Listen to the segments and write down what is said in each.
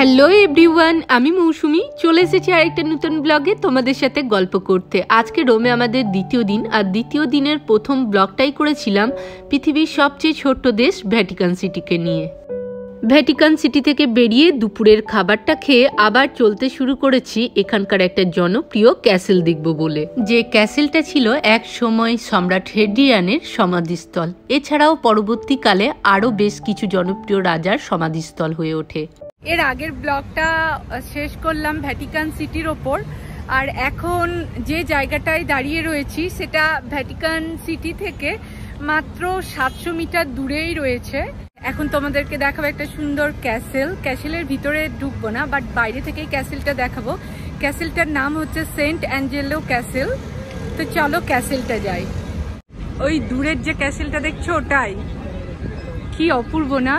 Hello everyone, আমি মৌসুমি চলে এসেছি আরেকটা নতুন ব্লগে তোমাদের সাথে গল্প করতে। আজকে রোমে আমাদের দ্বিতীয় দিন, আর দ্বিতীয় দিনের প্রথম ব্লগটাই করেছিলাম পৃথিবীর সবচেয়ে ছোট্ট দেশ ভ্যাটিকান সিটিকে নিয়ে। ভ্যাটিকান সিটি থেকে বেরিয়ে দুপুরের খাবারটা খেয়ে আবার চলতে শুরু করেছি এখানকার একটা জনপ্রিয় ক্যাসেল দেখব বলে। যে ক্যাসেলটা ছিল এক সময় সম্রাট হেড্রিয়ানের সমাধিস্থল। এছাড়াও পরবর্তীকালে আরও বেশ কিছু জনপ্রিয় রাজার সমাধিস্থল হয়ে ওঠে। এর আগের ব্লগটা শেষ করলাম ভ্যাটিকান সিটির ওপর, আর এখন যে জায়গাটায় দাঁড়িয়ে রয়েছি সেটা ভ্যাটিকান সিটি থেকে মাত্র 700 মিটার দূরেই রয়েছে। এখন তোমাদেরকে দেখাবো একটা সুন্দর ক্যাসেল। ক্যাসেলের ভিতরে ঢুকবো না, বাট বাইরে থেকেই ক্যাসেলটা দেখাবো। ক্যাসেলটার নাম হচ্ছে সেন্ট অ্যাঞ্জেলো ক্যাসেল। তো চলো ক্যাসেলটা যাই। ওই দূরের যে ক্যাসেলটা দেখছো ওটাই, কি অপূর্ব না?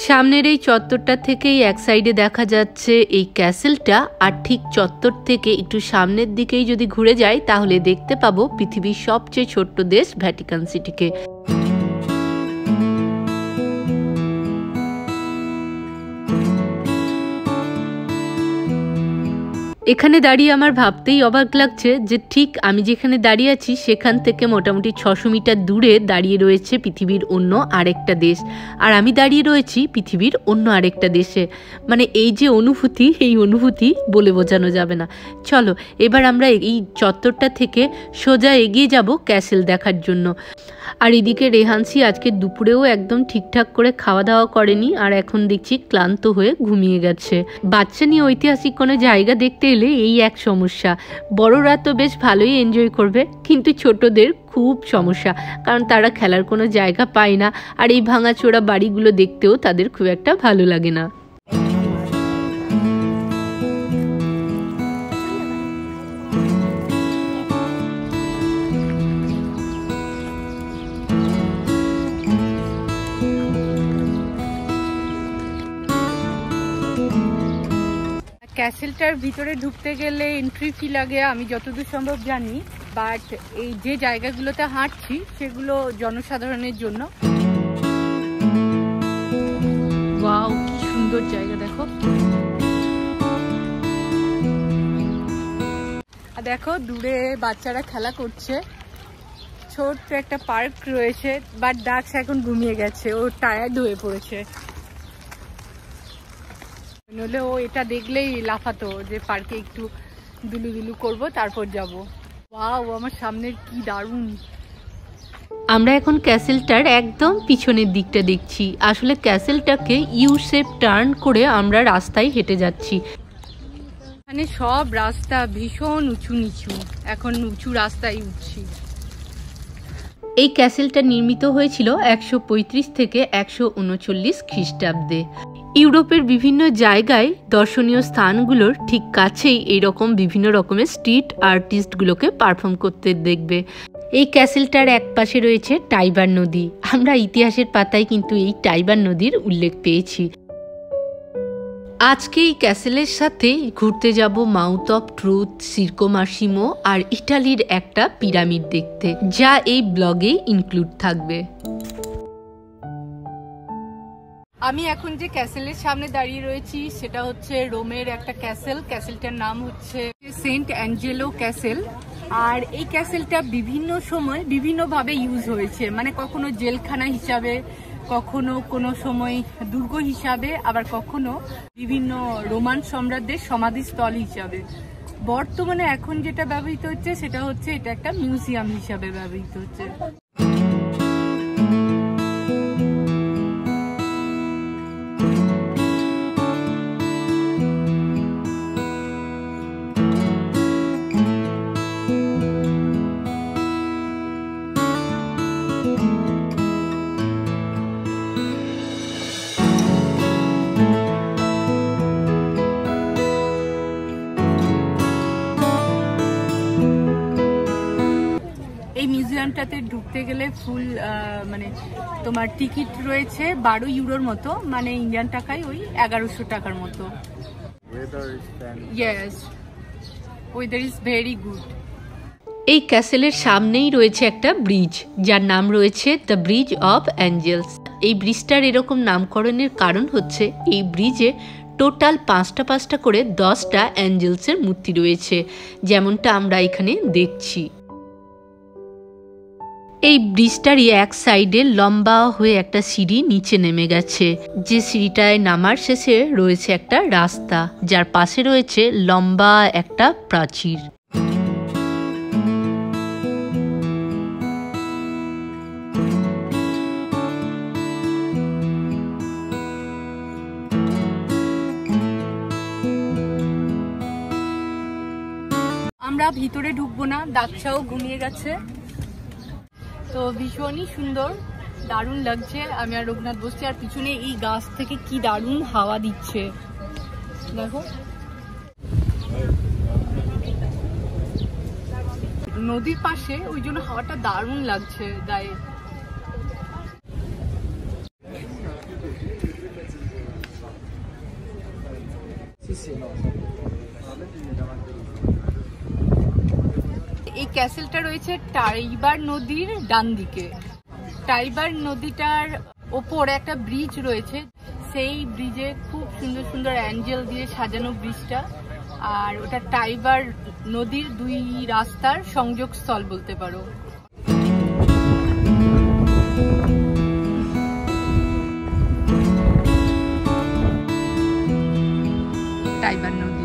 সামনের এই চত্বরটা থেকেই এক সাইডে দেখা যাচ্ছে এই ক্যাসেলটা, আর ঠিক চত্বর থেকে একটু সামনের দিকেই যদি ঘুরে যাই তাহলে দেখতে পাবো পৃথিবীর সবচেয়ে ছোট্ট দেশ ভ্যাটিকান সিটিকে। এখানে দাঁড়িয়ে আমার ভাবতেই অবাক লাগছে যে ঠিক আমি যেখানে দাঁড়িয়ে আছি সেখান থেকে মোটামুটি 600 মিটার দূরে দাঁড়িয়ে রয়েছে পৃথিবীর অন্য আরেকটা দেশ, আর আমি দাঁড়িয়ে রয়েছি পৃথিবীর অন্য আরেকটা দেশে। মানে এই যে অনুভূতি, এই অনুভূতি বলে বোঝানো যাবে না। চলো এবার আমরা এই চত্বরটা থেকে সোজা এগিয়ে যাব ক্যাসেল দেখার জন্য। আর এদিকে রেহানসি আজকে দুপুরেও একদম ঠিকঠাক করে খাওয়া দাওয়া করেনি, আর এখন দেখছি ক্লান্ত হয়ে ঘুমিয়ে গেছে। বাচ্চা নিয়ে ঐতিহাসিক কোনো জায়গা দেখতে এলে এই এক সমস্যা। বড়রা তো বেশ ভালোই এনজয় করবে, কিন্তু ছোটদের খুব সমস্যা, কারণ তারা খেলার কোনো জায়গা পায় না, আর এই ভাঙাচোরা বাড়িগুলো দেখতেও তাদের খুব একটা ভালো লাগে না। ক্যাসেলটার ভিতরে ঢুকতে গেলে এন্ট্রি ফি লাগে আমি যতদূর সম্ভব জানি, বাট এই যে জায়গাগুলোতে হাঁটছি সেগুলো জনসাধারণের জন্য। ওয়াও, কি সুন্দর জায়গা দেখো। আর দেখো দূরে বাচ্চারা খেলা করছে। ছোট্ট একটা পার্ক রয়েছে, বাট ডাক্স এখন ঘুমিয়ে গেছে, ও টায়ার্ড হয়ে পড়েছে। নইলে ও এটা দেখলেই লাফাতো যে পার্কে একটু দুলু দুলু করবো তারপর যাব। ওয়াও, আমার সামনের কি দারুণ। আমরা এখন ক্যাসেলটার একদম পিছনের দিকটা দেখছি। আসলে ক্যাসেলটাকে ইউ শেপ টার্ন করে আমরা রাস্তায় হেঁটে যাচ্ছি। মানে সব রাস্তা ভীষণ উঁচু নিচু, এখন উঁচু রাস্তায় উঠছি। এই ক্যাসেলটা নির্মিত হয়েছিল 135 থেকে 139 খ্রিস্টাব্দে। ইউরোপের বিভিন্ন জায়গায় দর্শনীয় স্থানগুলোর ঠিক কাছেই এইরকম বিভিন্ন রকমের স্ট্রিট আর্টিস্টগুলোকে পারফর্ম করতে দেখবে। এই ক্যাসেলটার এক পাশে রয়েছে টাইবার নদী। আমরা ইতিহাসের পাতায় কিন্তু এই টাইবার নদীর উল্লেখ পেয়েছি। আজকে এই ক্যাসেলের সাথে ঘুরতে যাব মাউথ অফ ট্রুথ, সির্কো মার্সিমো আর ইটালির একটা পিরামিড দেখতে, যা এই ব্লগে ইনক্লুড থাকবে। আমি এখন যে ক্যাসেলের সামনে দাঁড়িয়ে রয়েছি সেটা হচ্ছে রোমের একটা ক্যাসেল। ক্যাসেলটার নাম হচ্ছে সেন্ট অ্যাঞ্জেলো ক্যাসেল। আর এই ক্যাসেলটা বিভিন্ন সময় বিভিন্নভাবে ইউজ হয়েছে, মানে কখনো জেলখানা হিসাবে, কখনো কোনো সময় দুর্গ হিসাবে, আবার কখনো বিভিন্ন রোমান সম্রাটদের সমাধিস্থল হিসাবে। বর্তমানে এখন যেটা ব্যবহৃত হচ্ছে সেটা হচ্ছে এটা একটা মিউজিয়াম হিসাবে ব্যবহৃত হচ্ছে। এই মিউজিয়ামটাতে ঢুকতে গেলে ফুল মানে তোমার টিকিট রয়েছে 12 ইউরোর মতো, মানে ইন্ডিয়ান টাকায় ওই 1100 টাকার মতো। Yes, weather is very good. এই ক্যাসেলের সামনেই রয়েছে একটা ব্রিজ, যার নাম রয়েছে দ্য ব্রিজ অফ অ্যাঞ্জেলস। এই ব্রিজটার এরকম নামকরণের কারণ হচ্ছে এই ব্রিজে টোটাল 5টা 5টা করে 10টা অ্যাঞ্জেলসের মূর্তি রয়েছে, যেমনটা আমরা এখানে দেখছি। এই ব্রিজটারই এক সাইডে লম্বা হয়ে একটা সিঁড়ি নিচে নেমে গেছে, যে সিঁড়িটায় নামার শেষে রয়েছে একটা রাস্তা, যার পাশে রয়েছে লম্বা একটা প্রাচীর। আমরা ভিতরে ঢুকবো না, দাক্ষাও ঘুমিয়ে গেছে। তো ভীষণই সুন্দর, দারুণ লাগছে। আমি আর রঘুনাথ বসছি, আর পিছনে এই গাছ থেকে কি দারুণ হাওয়া দিচ্ছে দেখো। নদীর পাশে, ওই জন্য হাওয়াটা দারুণ লাগছে গায়ে। এই ক্যাসেলটা রয়েছে টাইবার নদীর ডান দিকে। টাইবার নদীটার ওপর একটা ব্রিজ রয়েছে, সেই ব্রিজে খুব সুন্দর সুন্দর অ্যাঞ্জেল দিয়ে সাজানো ব্রিজটা। আর ওটা টাইবার নদীর 2 রাস্তার সংযোগস্থল বলতে পারো। টাইবার নদী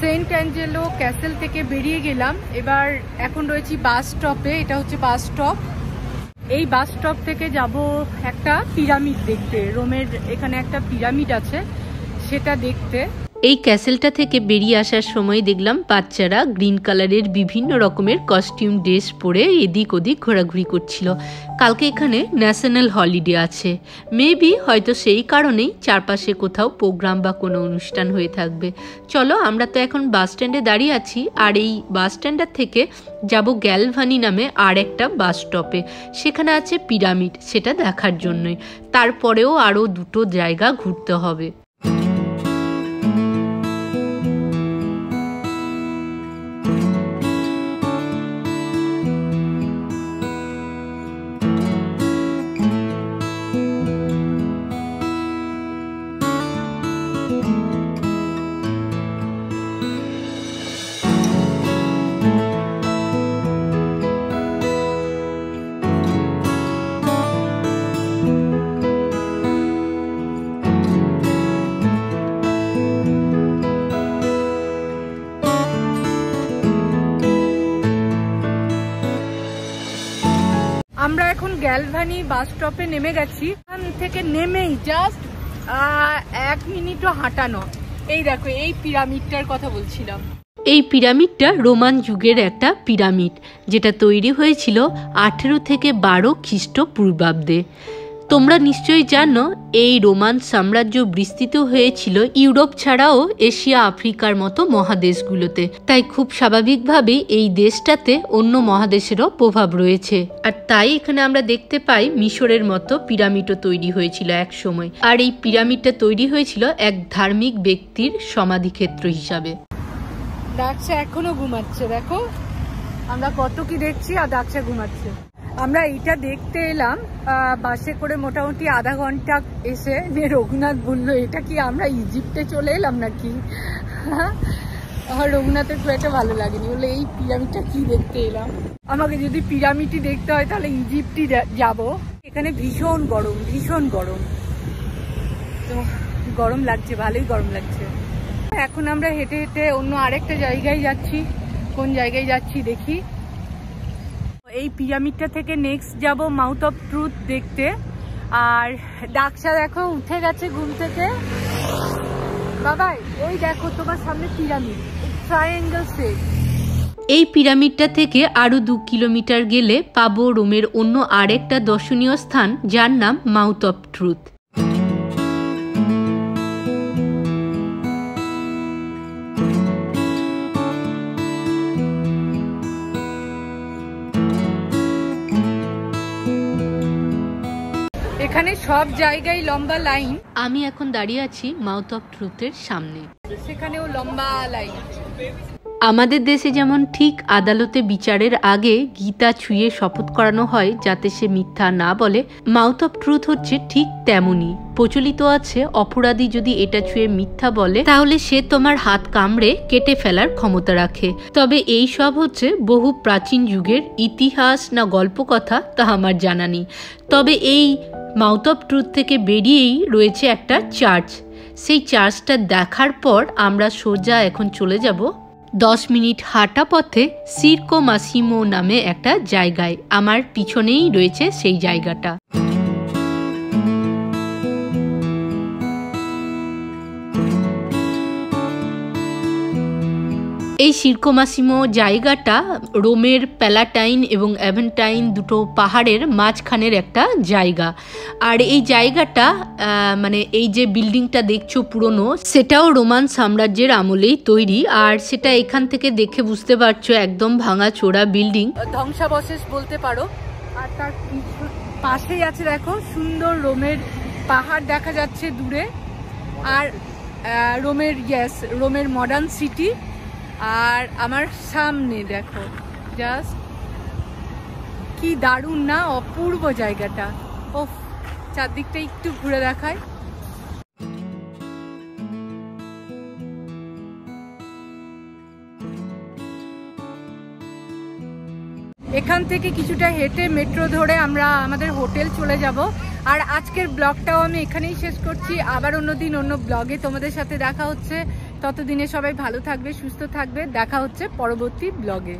সেন্ট অ্যাঞ্জেলো ক্যাসেল থেকে বেরিয়ে গেলাম। এবার এখন রয়েছি বাস স্টপে। এটা হচ্ছে বাস স্টপ। এই বাস স্টপ থেকে যাব একটা পিরামিড দেখতে। রোমের এখানে একটা পিরামিড আছে, সেটা দেখতে। এই ক্যাসেলটা থেকে বেরিয়ে আসার সময় দেখলাম বাচ্চারা গ্রিন কালারের বিভিন্ন রকমের কস্টিউম ড্রেস পরে এদিক ওদিক ঘোরাঘুরি করছিল। কালকে এখানে ন্যাশনাল হলিডে আছে, মেবি হয়তো সেই কারণেই চারপাশে কোথাও প্রোগ্রাম বা কোনো অনুষ্ঠান হয়ে থাকবে। চলো, আমরা তো এখন বাস স্ট্যান্ডে দাঁড়িয়ে আছি, আর এই বাস স্ট্যান্ডার থেকে যাব গ্যালভানি নামে আর একটা বাস স্টপে। সেখানে আছে পিরামিড, সেটা দেখার জন্যই। তারপরেও আরও 2টো জায়গা ঘুরতে হবে। আমরা এখন গ্যালভানি বাস স্টপে নেমে গেছি। এখান থেকে নেমেই জাস্ট 1 মিনিটও হাঁটানো। এই দেখো, এই পিরামিডটার কথা বলছিলাম। এই পিরামিডটা রোমান যুগের একটা পিরামিড, যেটা তৈরি হয়েছিল 18 থেকে 12 খ্রিস্টপূর্বাব্দে। তোমরা নিশ্চয়ই জানো, এই রোমান সাম্রাজ্য বিস্তৃত হয়েছিল ইউরোপ ছাড়াও এশিয়া, আফ্রিকার মতো মহাদেশগুলোতে। তাই খুব স্বাভাবিকভাবেই এই দেশটাতে অন্য মহাদেশেরও প্রভাব রয়েছে। আর তাই এখানে আমরা দেখতে পাই মিশরের মতো পিরামিডও তৈরি হয়েছিল এক সময়। আর এই পিরামিডটা তৈরি হয়েছিল এক ধার্মিক ব্যক্তির সমাধিক্ষেত্র হিসাবে। দাক্ষা এখনো ঘুমাচ্ছে, দেখো আমরা কত কি দেখছি, আর দাক্ষা ঘুমাচ্ছে। আমরা এইটা দেখতে এলাম বাসে করে মোটামুটি আধা ঘন্টা এসে। রঘুনাথ বললো, এটা কি আমরা ইজিপ্টে চলে এলাম নাকি? রঘুনাথের খুব একটা ভালো লাগেনি, বলে এই পিরামিডটা কি দেখতে এলাম। আমাকে যদি পিরামিডই দেখতে হয় তাহলে ইজিপ্টই যাব। এখানে ভীষণ গরম, ভীষণ গরম, তো গরম লাগছে, ভালোই গরম লাগছে। এখন আমরা হেঁটে হেঁটে অন্য আরেকটা জায়গায় যাচ্ছি। কোন জায়গায় যাচ্ছি দেখি। এই পিরামিডটা থেকে নেক্সট যাব মাউথ অফ ট্রুথ দেখতে। আর দাক্ষা দেখো উঠে গেছে ঘুম থেকে। বাবাই, ওই দেখো তোমার সামনে পিরামিড, ট্রায়াঙ্গেল শেপ। এই পিরামিডটা থেকে আরো 2 কিলোমিটার গেলে পাবো রোমের অন্য আরেকটা দর্শনীয় স্থান, যার নাম মাউথ অফ ট্রুথ। এখানে সব জায়গায় লম্বা লাইন। আমি এখন দাঁড়িয়ে আছি মাউথ অফ ট্রুথের সামনে, সেখানেও লম্বা লাইন। আমাদের দেশে যেমন ঠিক আদালতে বিচারের আগে গীতা ছুঁয়ে শপথ করানো হয় যাতে সে মিথ্যা না বলে, মাউথ অফ ট্রুথ হচ্ছে ঠিক তেমনই। প্রচলিত আছে অপরাধী যদি এটা ছুঁয়ে মিথ্যা বলে তাহলে সে তোমার হাত কামড়ে কেটে ফেলার ক্ষমতা রাখে। তবে এই সব হচ্ছে বহু প্রাচীন যুগের ইতিহাস না গল্প কথা তা আমার জানা নেই। তবে এই মাউথ অফ ট্রুথ থেকে বেরিয়েই রয়েছে একটা চার্চ। সেই চার্চটা দেখার পর আমরা সোজা এখন চলে যাব 10 মিনিট হাঁটা পথে সিরকো মাসিমো নামে একটা জায়গায়। আমার পিছনেই রয়েছে সেই জায়গাটা। এই সিরকো মাসিমো জায়গাটা রোমের প্যালাটাইন এবং অ্যাভেন্টাইন দুটো পাহাড়ের মাঝখানের একটা জায়গা। আর এই জায়গাটা মানে এই যে বিল্ডিংটা দেখছো পুরনো, সেটাও রোমান সাম্রাজ্যের আমলেই তৈরি। আর সেটা এখান থেকে দেখে বুঝতে পারছো একদম ভাঙা চোরা বিল্ডিং, ধ্বংসাবশেষ বলতে পারো। আর তার পাশেই আছে দেখো সুন্দর রোমের পাহাড় দেখা যাচ্ছে দূরে। আর রোমের মডার্ন সিটি। আর আমার সামনে দেখো জাস্ট কি দারুণ না, অপূর্ব জায়গাটা। ওহ, চারদিকটা একটু ঘুরে দেখায়। এখান থেকে কিছুটা হেঁটে মেট্রো ধরে আমরা আমাদের হোটেল চলে যাব। আর আজকের ব্লগটাও আমি এখানেই শেষ করছি। আবার অন্যদিন অন্য ব্লগে তোমাদের সাথে দেখা হচ্ছে। ততদিনে সবাই ভালো থাকবে, সুস্থ থাকবে। দেখা হচ্ছে পরবর্তী ব্লগে।